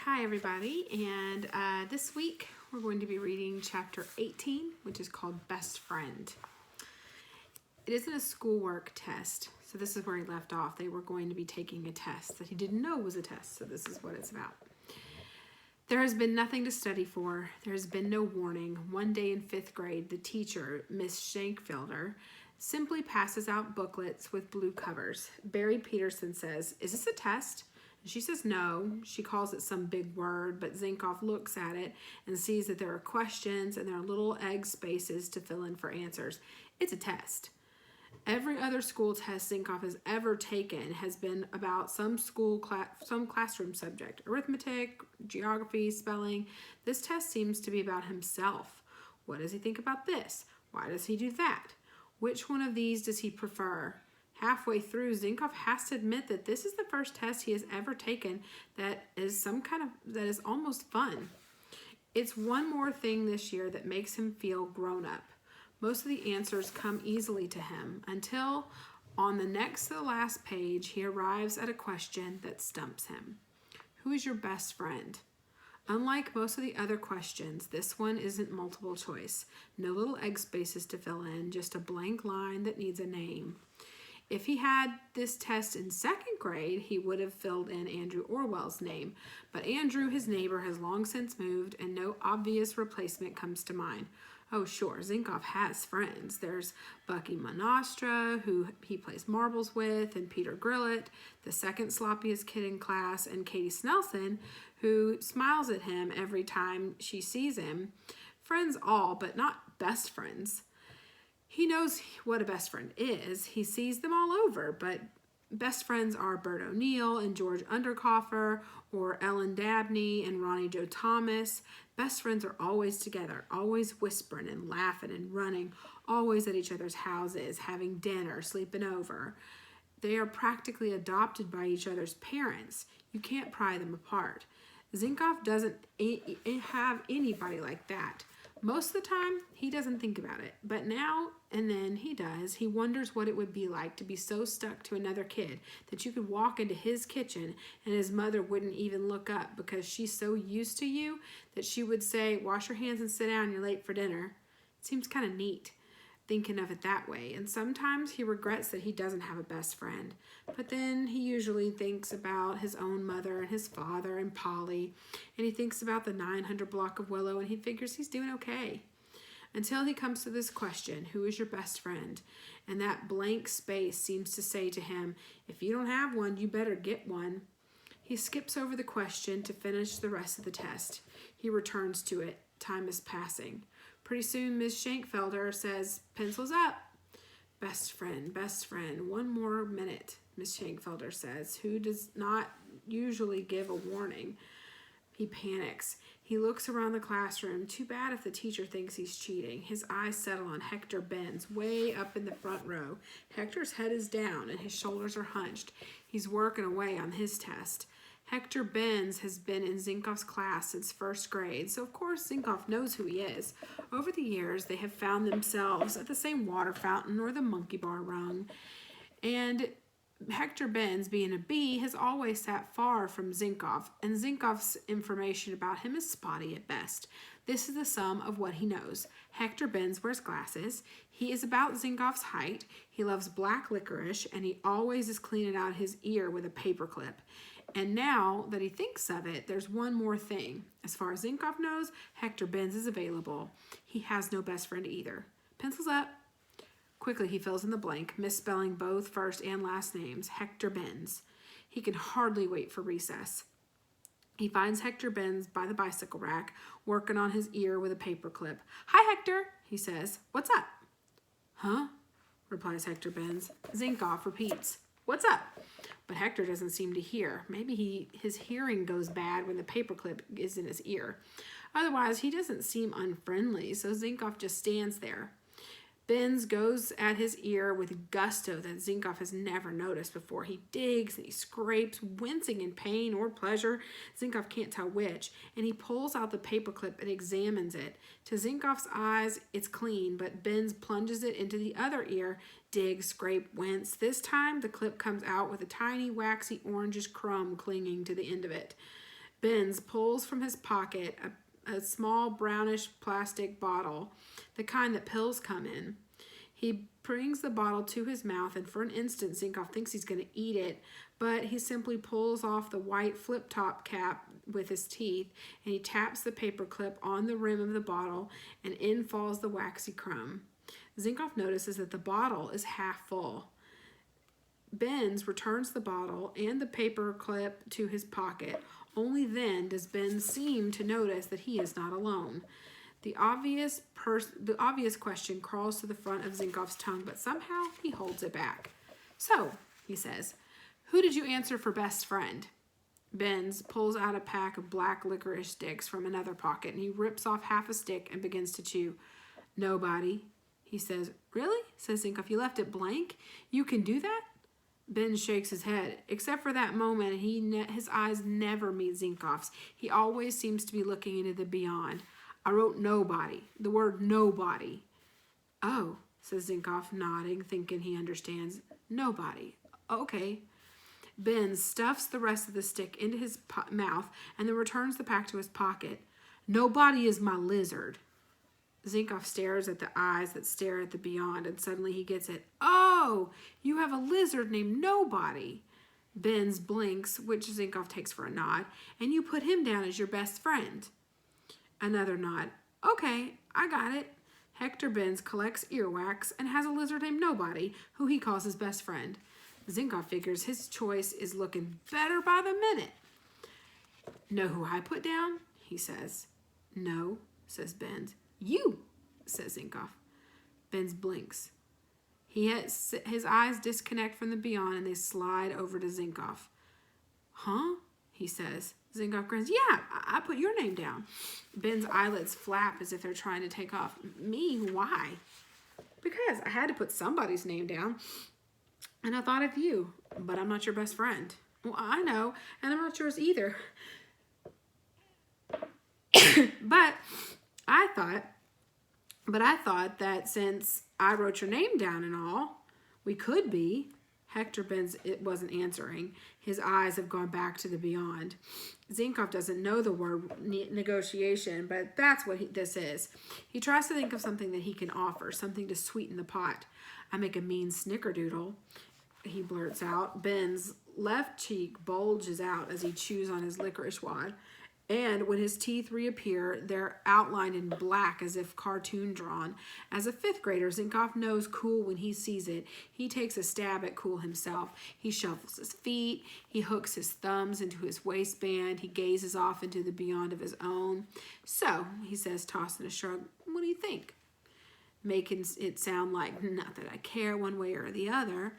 Hi everybody, and this week we're going to be reading chapter 18, which is called Best Friend. It isn't a schoolwork test, so this is where he left off. They were going to be taking a test that he didn't know was a test, so this is what it's about. There has been nothing to study for. There has been no warning. One day in 5th grade, the teacher, Miss Shankfelder, simply passes out booklets with blue covers. Barry Peterson says, "Is this a test?" She says no. She calls it some big word, but Zinkoff looks at it and sees that there are questions and there are little egg spaces to fill in for answers. It's a test. Every other school test Zinkoff has ever taken has been about some classroom subject, arithmetic, geography, spelling. This test seems to be about himself. What does he think about this? Why does he do that? Which one of these does he prefer? Halfway through, Zinkoff has to admit that this is the first test he has ever taken that is almost fun. It's one more thing this year that makes him feel grown up. Most of the answers come easily to him until on the next to the last page he arrives at a question that stumps him. Who is your best friend? Unlike most of the other questions, this one isn't multiple choice. No little egg spaces to fill in, just a blank line that needs a name. If he had this test in 2nd grade, he would have filled in Andrew Orwell's name. But Andrew, his neighbor, has long since moved, and no obvious replacement comes to mind. Oh, sure, Zinkoff has friends. There's Bucky Monastra, who he plays marbles with, and Peter Grillett, the second sloppiest kid in class, and Katie Snelson, who smiles at him every time she sees him. Friends all, but not best friends. He knows what a best friend is. He sees them all over, but best friends are Bert O'Neill and George Undercoffer, or Ellen Dabney and Ronnie Joe Thomas. Best friends are always together, always whispering and laughing and running, always at each other's houses, having dinner, sleeping over. They are practically adopted by each other's parents. You can't pry them apart. Zinkoff doesn't have anybody like that. Most of the time, he doesn't think about it, but now and then he does. He wonders what it would be like to be so stuck to another kid that you could walk into his kitchen and his mother wouldn't even look up because she's so used to you that she would say, "Wash your hands and sit down, you're late for dinner." It seems kind of neat thinking of it that way, and sometimes he regrets that he doesn't have a best friend. But then he usually thinks about his own mother and his father and Polly, and he thinks about the 900 block of Willow, and he figures he's doing okay. Until he comes to this question, who is your best friend? And that blank space seems to say to him, if you don't have one, you better get one. He skips over the question to finish the rest of the test. He returns to it. Time is passing. Pretty soon, Miss Shankfelder says, "Pencils up." Best friend, one more minute, Miss Shankfelder says, who does not usually give a warning. He panics. He looks around the classroom. Too bad if the teacher thinks he's cheating. His eyes settle on Hector Benz, way up in the front row. Hector's head is down and his shoulders are hunched. He's working away on his test. Hector Benz has been in Zinkoff's class since 1st grade, so of course Zinkoff knows who he is. Over the years, they have found themselves at the same water fountain or the monkey bar rung, and Hector Benz, being a B, has always sat far from Zinkoff, and Zinkoff's information about him is spotty at best. This is the sum of what he knows. Hector Benz wears glasses. He is about Zinkoff's height. He loves black licorice, and he always is cleaning out his ear with a paperclip. And now that he thinks of it, there's one more thing. As far as Zinkoff knows, Hector Benz is available. He has no best friend either. Pencils up. Quickly, he fills in the blank, misspelling both first and last names, Hector Benz. He can hardly wait for recess. He finds Hector Benz by the bicycle rack, working on his ear with a paperclip. "Hi, Hector," he says. "What's up?" "Huh?" replies Hector Benz. Zinkoff repeats, "What's up?" But Hector doesn't seem to hear. Maybe his hearing goes bad when the paperclip is in his ear. Otherwise, he doesn't seem unfriendly, so Zinkoff just stands there. Benz goes at his ear with gusto that Zinkoff has never noticed before. He digs and he scrapes, wincing in pain or pleasure. Zinkoff can't tell which, and he pulls out the paperclip and examines it. To Zinkoff's eyes, it's clean, but Benz plunges it into the other ear, dig, scrape, wince. This time, the clip comes out with a tiny, waxy, orangish crumb clinging to the end of it. Benz pulls from his pocket a small brownish plastic bottle, the kind that pills come in. He brings the bottle to his mouth, and for an instant, Zinkoff thinks he's going to eat it, but he simply pulls off the white flip-top cap with his teeth, and he taps the paper clip on the rim of the bottle, and in falls the waxy crumb. Zinkoff notices that the bottle is half full. Benz returns the bottle and the paper clip to his pocket. Only then does Ben seem to notice that he is not alone. The obvious question crawls to the front of Zinkoff's tongue, but somehow he holds it back. So, he says, "Who did you answer for best friend?" Benz pulls out a pack of black licorice sticks from another pocket, and he rips off half a stick and begins to chew. "Nobody," he says. "Really?" says Zinkoff. "You left it blank? You can do that?" Ben shakes his head. Except for that moment, his eyes never meet Zinkoff's. He always seems to be looking into the beyond. "I wrote nobody, the word nobody." "Oh," says Zinkoff, nodding, thinking he understands. "Nobody. Okay." Ben stuffs the rest of the stick into his mouth and then returns the pack to his pocket. "Nobody is my lizard." Zinkoff stares at the eyes that stare at the beyond, and suddenly he gets it. "Oh, you have a lizard named Nobody." Benz blinks, which Zinkoff takes for a nod, "and you put him down as your best friend." Another nod. "Okay, I got it." Hector Benz collects earwax and has a lizard named Nobody, who he calls his best friend. Zinkoff figures his choice is looking better by the minute. "Know who I put down?" he says. "No," says Benz. "You," says Zinkoff. Benz blinks. His eyes disconnect from the beyond and they slide over to Zinkoff. "Huh?" he says. Zinkoff grins. "Yeah, I put your name down." Ben's eyelids flap as if they're trying to take off. "Me? Why?" "Because I had to put somebody's name down. And I thought of you, but I'm not your best friend." "Well, I know, and I'm not yours either." But I thought that since I wrote your name down and all, we could be. Hector Benz wasn't answering. His eyes have gone back to the beyond. Zinkoff doesn't know the word negotiation, but that's what this is. He tries to think of something that he can offer, something to sweeten the pot. "I make a mean snickerdoodle," he blurts out. Ben's left cheek bulges out as he chews on his licorice wad. And when his teeth reappear, they're outlined in black as if cartoon drawn. As a fifth grader, Zinkoff knows cool when he sees it. He takes a stab at cool himself. He shuffles his feet. He hooks his thumbs into his waistband. He gazes off into the beyond of his own. "So," he says, tossing a shrug, "what do you think?" Making it sound like, "Not that I care one way or the other."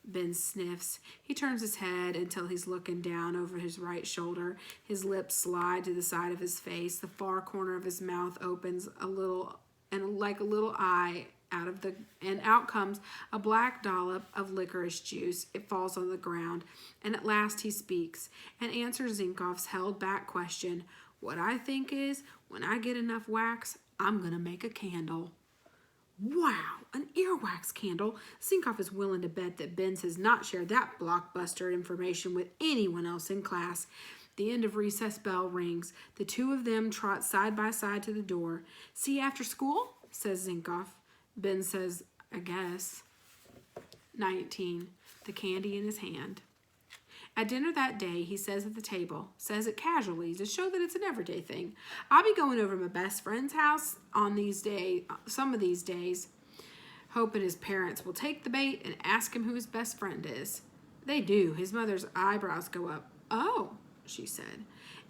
Ben sniffs. He turns his head until he's looking down over his right shoulder. His lips slide to the side of his face. The far corner of his mouth opens a little, and like a little eye out comes a black dollop of licorice juice. It falls on the ground, and at last he speaks and answers Zinkoff's held back question. "What I think is, when I get enough wax, I'm gonna make a candle." Wow, an earwax candle. Zinkoff is willing to bet that Benz has not shared that blockbuster information with anyone else in class. The end of recess bell rings. The two of them trot side by side to the door. "See you after school?" says Zinkoff. Ben says, "I guess." 19. The candy in his hand. At dinner that day, he says at the table, says it casually to show that it's an everyday thing, "I'll be going over to my best friend's house some of these days, hoping his parents will take the bait and ask him who his best friend is." They do. His mother's eyebrows go up. "Oh," she said.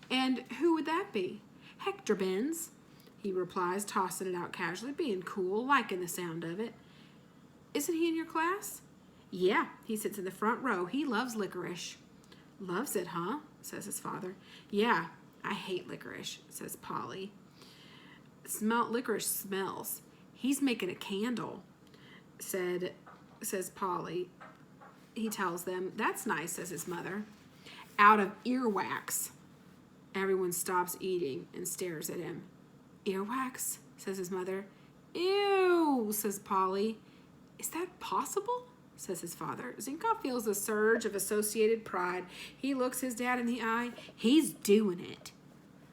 "And who would that be?" "Hector Benz," he replies, tossing it out casually, being cool, liking the sound of it. "Isn't he in your class?" "Yeah, he sits in the front row. He loves licorice." "Loves it, huh?" says his father. "Yeah, I hate licorice," says Polly. Licorice smells. "He's making a candle," says Polly. He tells them. "That's nice," says his mother. "Out of earwax." Everyone stops eating and stares at him. "Earwax?" says his mother. "Ew," says Polly. "Is that possible?" says his father. Zinkoff feels a surge of associated pride. He looks his dad in the eye. He's doing it.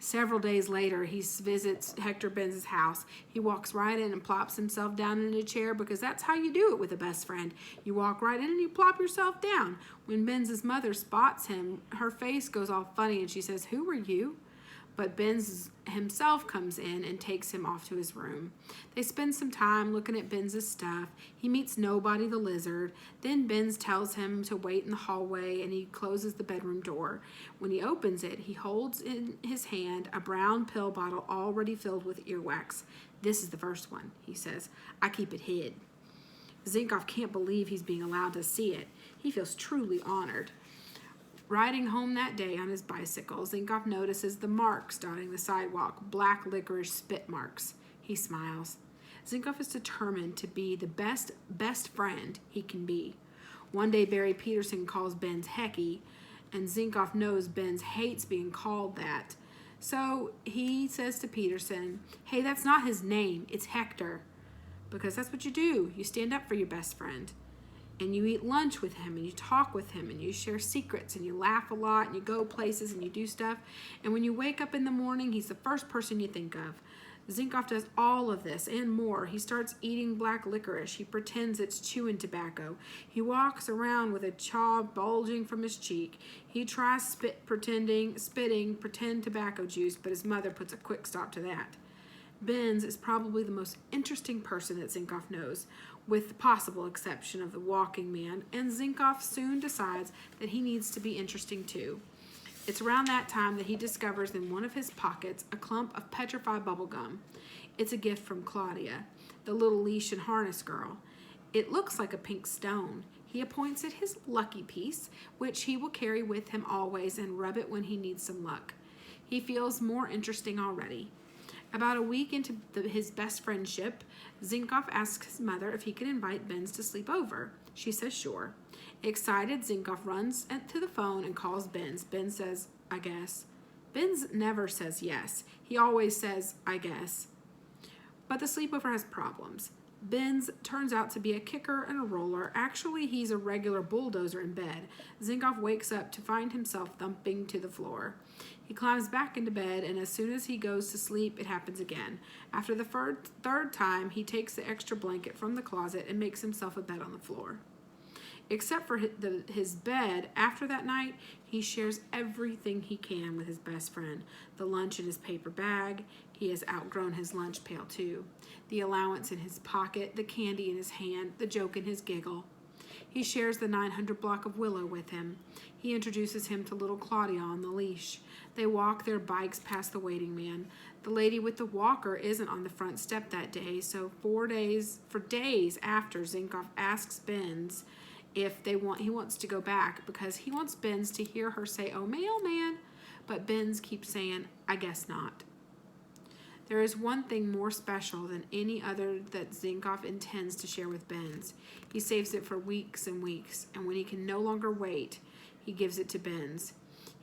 Several days later, he visits Hector Benz's house. He walks right in and plops himself down in a chair because that's how you do it with a best friend. You walk right in and you plop yourself down. When Benz's mother spots him, her face goes all funny and she says, "Who are you?" But Benz himself comes in and takes him off to his room. They spend some time looking at Benz's stuff. He meets Nobody the lizard. Then Benz tells him to wait in the hallway and he closes the bedroom door. When he opens it, he holds in his hand a brown pill bottle already filled with earwax. "This is the first one," he says. "I keep it hid." Zinkoff can't believe he's being allowed to see it. He feels truly honored. Riding home that day on his bicycle, Zinkoff notices the marks dotting the sidewalk, black licorice spit marks. He smiles. Zinkoff is determined to be the best friend he can be. One day, Barry Peterson calls Benz Hecky, and Zinkoff knows Benz hates being called that. So he says to Peterson, "Hey, that's not his name, it's Hector." Because that's what you do. You stand up for your best friend. And you eat lunch with him, and you talk with him, and you share secrets, and you laugh a lot, and you go places, and you do stuff. And when you wake up in the morning, he's the first person you think of. Zinkoff does all of this and more. He starts eating black licorice. He pretends it's chewing tobacco. He walks around with a jaw bulging from his cheek. He tries spitting pretend tobacco juice, but his mother puts a quick stop to that. Benz is probably the most interesting person that Zinkoff knows, with the possible exception of the walking man, and Zinkoff soon decides that he needs to be interesting too. It's around that time that he discovers in one of his pockets a clump of petrified bubble gum. It's a gift from Claudia, the little leash and harness girl. It looks like a pink stone. He appoints it his lucky piece, which he will carry with him always and rub it when he needs some luck. He feels more interesting already. About a week into his best friendship, Zinkoff asks his mother if he could invite Benz to sleep over. She says sure. Excited, Zinkoff runs to the phone and calls Benz. Benz says, "I guess." Benz never says yes. He always says, "I guess." But the sleepover has problems. Benz turns out to be a kicker and a roller. Actually, he's a regular bulldozer in bed. Zinkoff wakes up to find himself thumping to the floor. He climbs back into bed, and as soon as he goes to sleep, it happens again. After the third time, he takes the extra blanket from the closet and makes himself a bed on the floor. Except for his bed, after that night, he shares everything he can with his best friend. The lunch in his paper bag. He has outgrown his lunch pail too. The allowance in his pocket, the candy in his hand, the joke in his giggle. He shares the 900 block of Willow with him. He introduces him to little Claudia on the leash. They walk their bikes past the waiting man. The lady with the walker isn't on the front step that day, so for days after, Zinkoff asks Benz if he wants to go back because he wants Benz to hear her say, "Oh, mailman," but Benz keeps saying, "I guess not." There is one thing more special than any other that Zinkoff intends to share with Benz. He saves it for weeks and weeks, and when he can no longer wait, he gives it to Benz.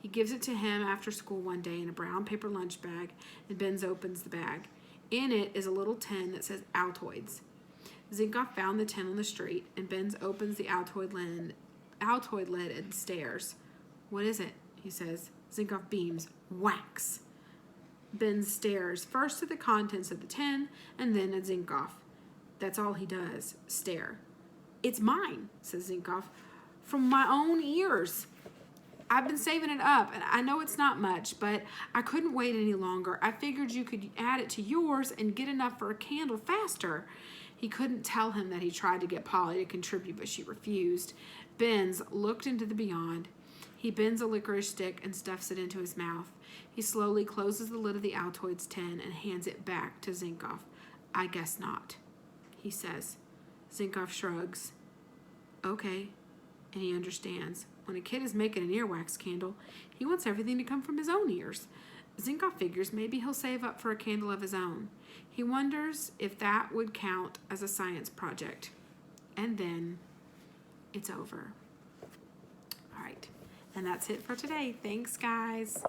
He gives it to him after school one day in a brown paper lunch bag, and Benz opens the bag. In it is a little tin that says Altoids. Zinkoff found the tin on the street, and Benz opens the Altoid lid and stares. "What is it?" he says. Zinkoff beams. "Wax." Benz stares first at the contents of the tin and then at Zinkoff. That's all he does, stare. "It's mine," says Zinkoff, "from my own ears. I've been saving it up, and I know it's not much, but I couldn't wait any longer. I figured you could add it to yours and get enough for a candle faster." He couldn't tell him that he tried to get Polly to contribute, but she refused. Benz looked into the beyond. He bends a licorice stick and stuffs it into his mouth. He slowly closes the lid of the Altoids tin and hands it back to Zinkoff. "I guess not," he says. Zinkoff shrugs. "Okay," and he understands. When a kid is making an earwax candle, he wants everything to come from his own ears. Zinkoff figures maybe he'll save up for a candle of his own. He wonders if that would count as a science project. And then it's over. All right. And that's it for today. Thanks, guys.